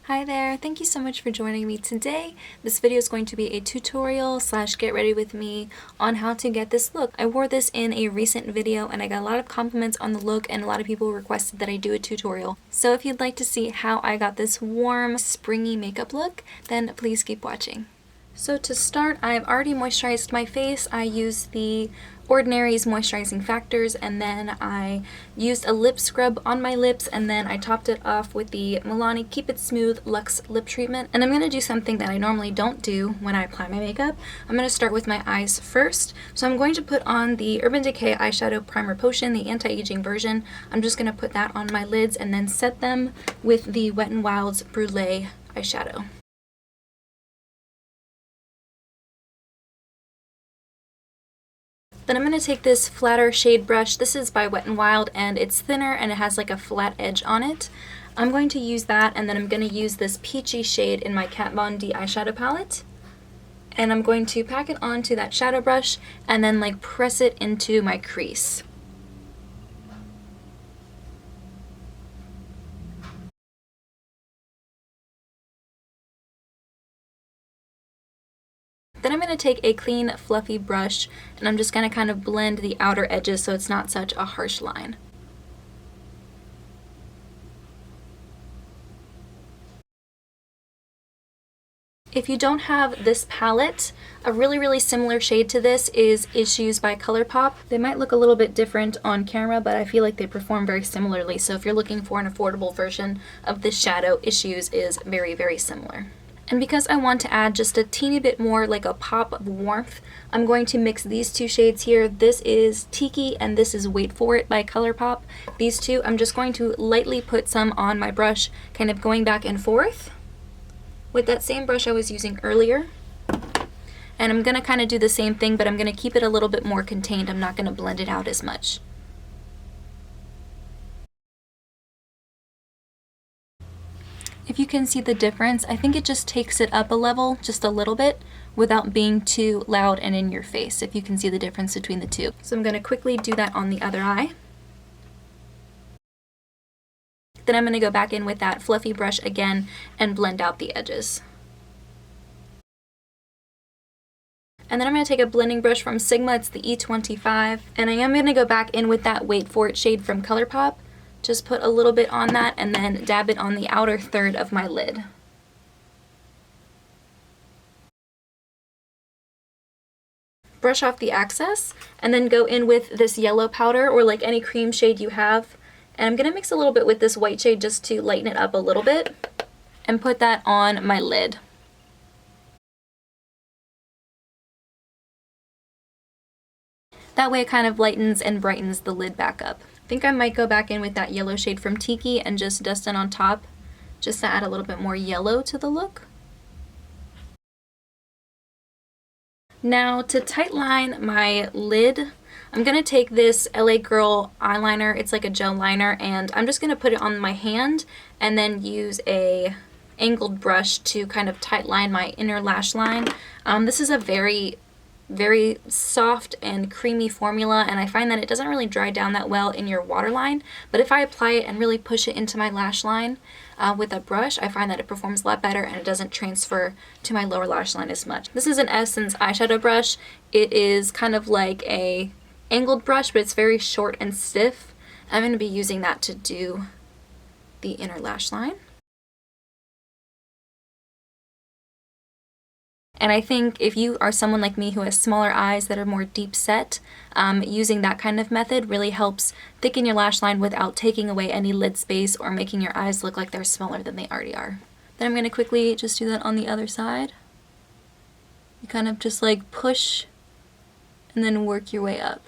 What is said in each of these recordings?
Hi there, thank you so much for joining me today. This video is going to be a tutorial / get ready with me on how to get this look. I wore this in a recent video and I got a lot of compliments on the look and a lot of people requested that I do a tutorial. So if you'd like to see how I got this warm, springy makeup look, then please keep watching. So to start, I've already moisturized my face. I used the Ordinary's Moisturizing Factors, and then I used a lip scrub on my lips, and then I topped it off with the Milani Keep It Smooth Luxe Lip Treatment. And I'm going to do something that I normally don't do when I apply my makeup. I'm going to start with my eyes first. So I'm going to put on the Urban Decay Eyeshadow Primer Potion, the anti-aging version. I'm just going to put that on my lids and then set them with the Wet n Wild's Brûlée eyeshadow. Then I'm going to take this flatter shade brush. This is by Wet n Wild and it's thinner and it has like a flat edge on it. I'm going to use that, and then I'm going to use this peachy shade in my Kat Von D eyeshadow palette. And I'm going to pack it onto that shadow brush and then like press it into my crease. Then I'm going to take a clean, fluffy brush, and I'm just going to kind of blend the outer edges so it's not such a harsh line. If you don't have this palette, a really similar shade to this is Issues by Colourpop. They might look a little bit different on camera, but I feel like they perform very similarly. So if you're looking for an affordable version of this shadow, Issues is very similar. And because I want to add just a teeny bit more, like a pop of warmth, I'm going to mix these two shades here. This is Tiki and this is Wait For It by Colourpop. These two, I'm just going to lightly put some on my brush, kind of going back and forth with that same brush I was using earlier. And I'm going to kind of do the same thing, but I'm going to keep it a little bit more contained. I'm not going to blend it out as much. If you can see the difference, I think it just takes it up a level, just a little bit, without being too loud and in your face, if you can see the difference between the two. So I'm going to quickly do that on the other eye. Then I'm going to go back in with that fluffy brush again and blend out the edges. And then I'm going to take a blending brush from Sigma, it's the E25, and I am going to go back in with that Wait For It shade from Colourpop. Just put a little bit on that and then dab it on the outer third of my lid. Brush off the excess and then go in with this yellow powder or like any cream shade you have. And I'm going to mix a little bit with this white shade just to lighten it up a little bit and put that on my lid. That way it kind of lightens and brightens the lid back up. I think I might go back in with that yellow shade from Tiki and just dust it on top, just to add a little bit more yellow to the look. Now to tightline my lid, I'm going to take this LA Girl eyeliner, it's like a gel liner, and I'm just going to put it on my hand and then use a angled brush to kind of tightline my inner lash line. This is a very soft and creamy formula, and I find that it doesn't really dry down that well in your waterline, but if I apply it and really push it into my lash line with a brush, I find that it performs a lot better and it doesn't transfer to my lower lash line as much. This is an Essence eyeshadow brush. It is kind of like a angled brush, but it's very short and stiff. I'm going to be using that to do the inner lash line. And I think if you are someone like me who has smaller eyes that are more deep set, using that kind of method really helps thicken your lash line without taking away any lid space or making your eyes look like they're smaller than they already are. Then I'm going to quickly just do that on the other side. You kind of just like push and then work your way up.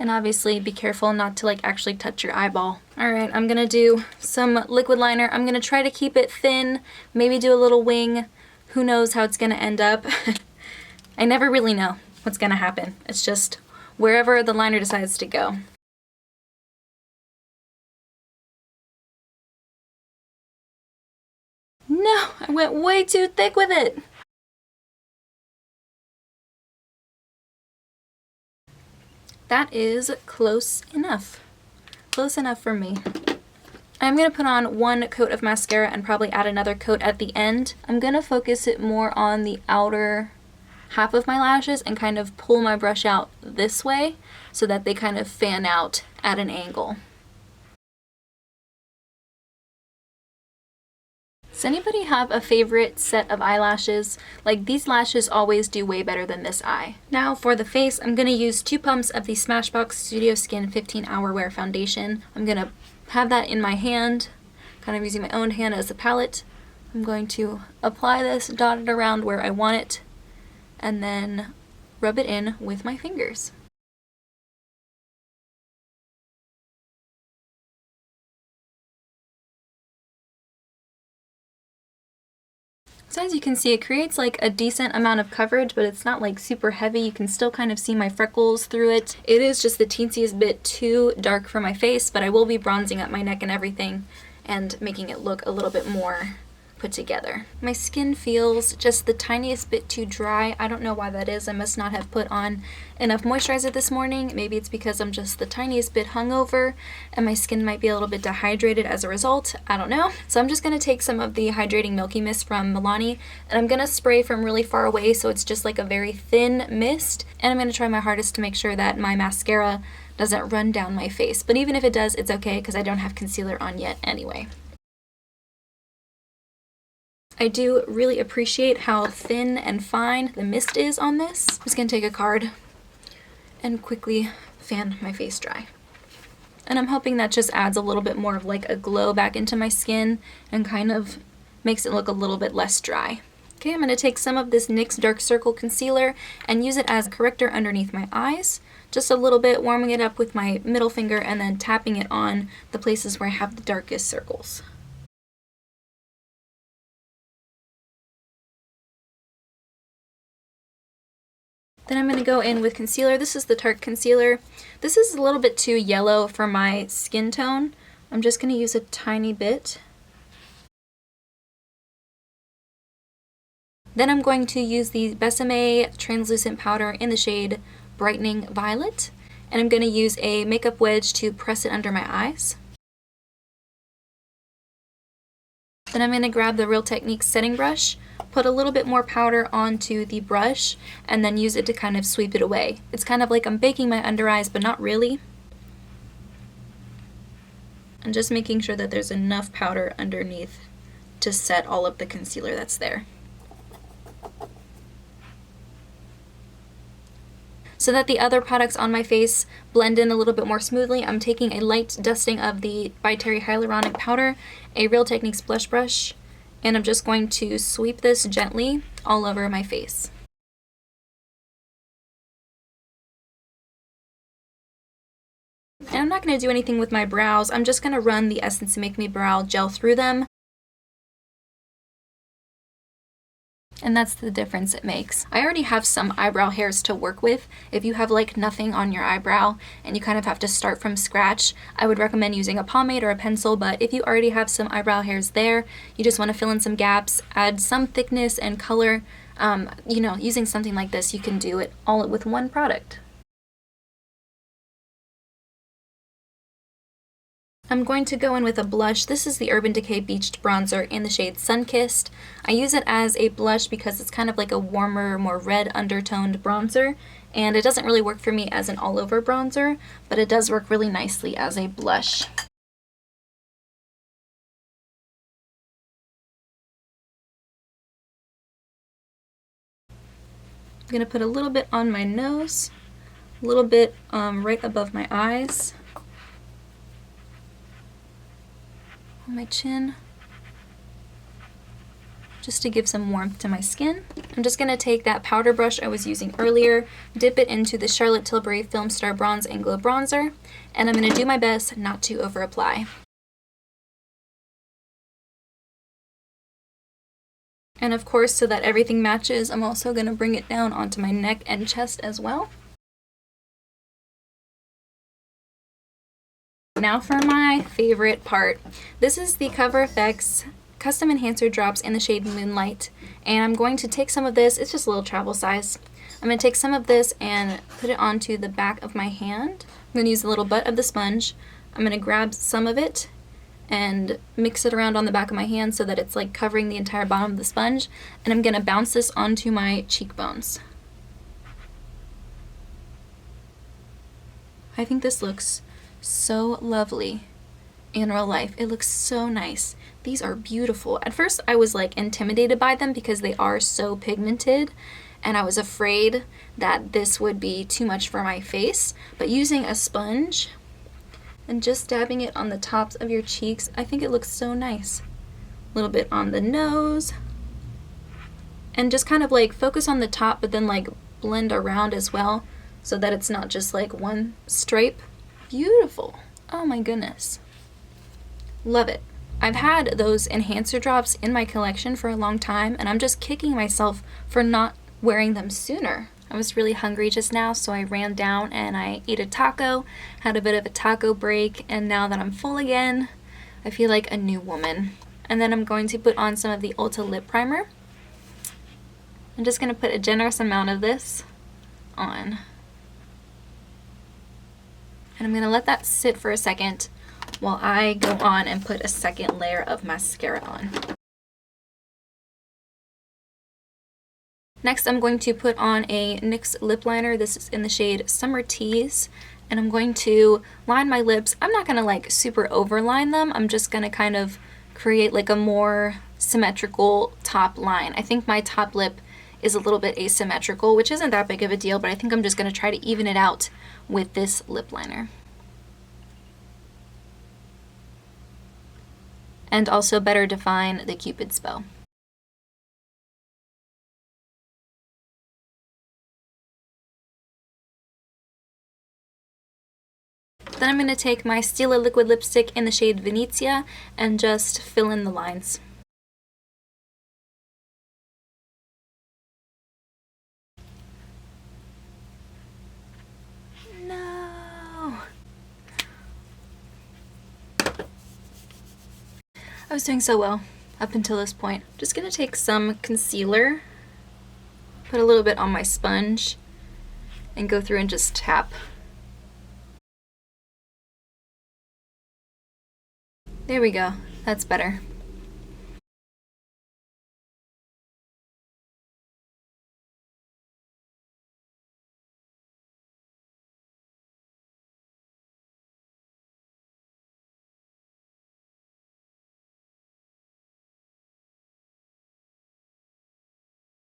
And obviously be careful not to like actually touch your eyeball. Alright, I'm gonna do some liquid liner. I'm gonna try to keep it thin, maybe do a little wing. Who knows how it's gonna end up. I never really know what's gonna happen. It's just wherever the liner decides to go. No, I went way too thick with it. That is close enough. Close enough for me. I'm going to put on one coat of mascara and probably add another coat at the end. I'm going to focus it more on the outer half of my lashes and kind of pull my brush out this way so that they kind of fan out at an angle. Does anybody have a favorite set of eyelashes? Like, these lashes always do way better than this eye. Now for the face, I'm going to use 2 pumps of the Smashbox Studio Skin 15-Hour Wear Foundation. I'm going to have that in my hand, kind of using my own hand as a palette. I'm going to apply this, dot it around where I want it, and then rub it in with my fingers. So as you can see, it creates like a decent amount of coverage, but it's not like super heavy. You can still kind of see my freckles through it. It is just the teensiest bit too dark for my face, but I will be bronzing up my neck and everything and making it look a little bit more put together. My skin feels just the tiniest bit too dry. I don't know why that is. I must not have put on enough moisturizer this morning. Maybe it's because I'm just the tiniest bit hungover and my skin might be a little bit dehydrated as a result. I don't know. So I'm just going to take some of the Hydrating Milky Mist from Milani and I'm going to spray from really far away so it's just like a very thin mist, and I'm going to try my hardest to make sure that my mascara doesn't run down my face. But even if it does, it's okay because I don't have concealer on yet anyway. I do really appreciate how thin and fine the mist is on this. I'm just gonna take a card and quickly fan my face dry. And I'm hoping that just adds a little bit more of like a glow back into my skin and kind of makes it look a little bit less dry. Okay, I'm gonna take some of this NYX Dark Circle Concealer and use it as a corrector underneath my eyes. Just a little bit, warming it up with my middle finger and then tapping it on the places where I have the darkest circles. Then I'm going to go in with concealer. This is the Tarte concealer. This is a little bit too yellow for my skin tone. I'm just going to use a tiny bit. Then I'm going to use the Besame translucent powder in the shade Brightening Violet. And I'm going to use a makeup wedge to press it under my eyes. Then I'm going to grab the Real Techniques setting brush, put a little bit more powder onto the brush, and then use it to kind of sweep it away. It's kind of like I'm baking my under eyes, but not really. I'm just making sure that there's enough powder underneath to set all of the concealer that's there. So that the other products on my face blend in a little bit more smoothly, I'm taking a light dusting of the By Terry Hyaluronic Powder, a Real Techniques blush brush, and I'm just going to sweep this gently all over my face. And I'm not going to do anything with my brows. I'm just going to run the Essence Make Me Brow Gel through them. And that's the difference it makes. I already have some eyebrow hairs to work with. If you have like nothing on your eyebrow and you kind of have to start from scratch, I would recommend using a pomade or a pencil, but if you already have some eyebrow hairs there, you just want to fill in some gaps, add some thickness and color, you know, using something like this, you can do it all with one product. I'm going to go in with a blush. This is the Urban Decay Beached Bronzer in the shade Sunkissed. I use it as a blush because it's kind of like a warmer, more red undertoned bronzer, and it doesn't really work for me as an all-over bronzer, but it does work really nicely as a blush. I'm going to put a little bit on my nose, a little bit right above my eyes, on my chin, just to give some warmth to my skin. I'm just going to take that powder brush I was using earlier, dip it into the Charlotte Tilbury Film Star Bronze and Glow Bronzer, and I'm going to do my best not to over apply. And of course, so that everything matches, I'm also going to bring it down onto my neck and chest as well. Now for my favorite part. This is the Cover FX Custom Enhancer Drops in the shade Moonlight. And I'm going to take some of this, it's just a little travel size. I'm going to take some of this and put it onto the back of my hand. I'm going to use the little butt of the sponge. I'm going to grab some of it and mix it around on the back of my hand so that it's like covering the entire bottom of the sponge. And I'm going to bounce this onto my cheekbones. I think this looks so lovely in real life. It looks so nice. These are beautiful. At first I was like intimidated by them because they are so pigmented, and I was afraid that this would be too much for my face, but using a sponge and just dabbing it on the tops of your cheeks, I think it looks so nice. A little bit on the nose, and just kind of like focus on the top but then like blend around as well so that it's not just like one stripe. Beautiful. Oh my goodness. Love it. I've had those enhancer drops in my collection for a long time, and I'm just kicking myself for not wearing them sooner. I was really hungry just now, so I ran down and I ate a taco, had a bit of a taco break, and now that I'm full again, I feel like a new woman. And then I'm going to put on some of the Ulta lip primer. I'm just going to put a generous amount of this on. And I'm going to let that sit for a second while I go on and put a second layer of mascara on. Next, I'm going to put on a NYX lip liner. This is in the shade Summer Tease, and I'm going to line my lips. I'm not going to like super overline them. I'm just going to kind of create like a more symmetrical top line. I think my top lip is a little bit asymmetrical, which isn't that big of a deal, but I think I'm just going to try to even it out with this lip liner. And also better define the Cupid's bow. Then I'm going to take my Stila liquid lipstick in the shade Venezia and just fill in the lines. No! I was doing so well up until this point. I'm just going to take some concealer, put a little bit on my sponge, and go through and just tap. There we go. That's better.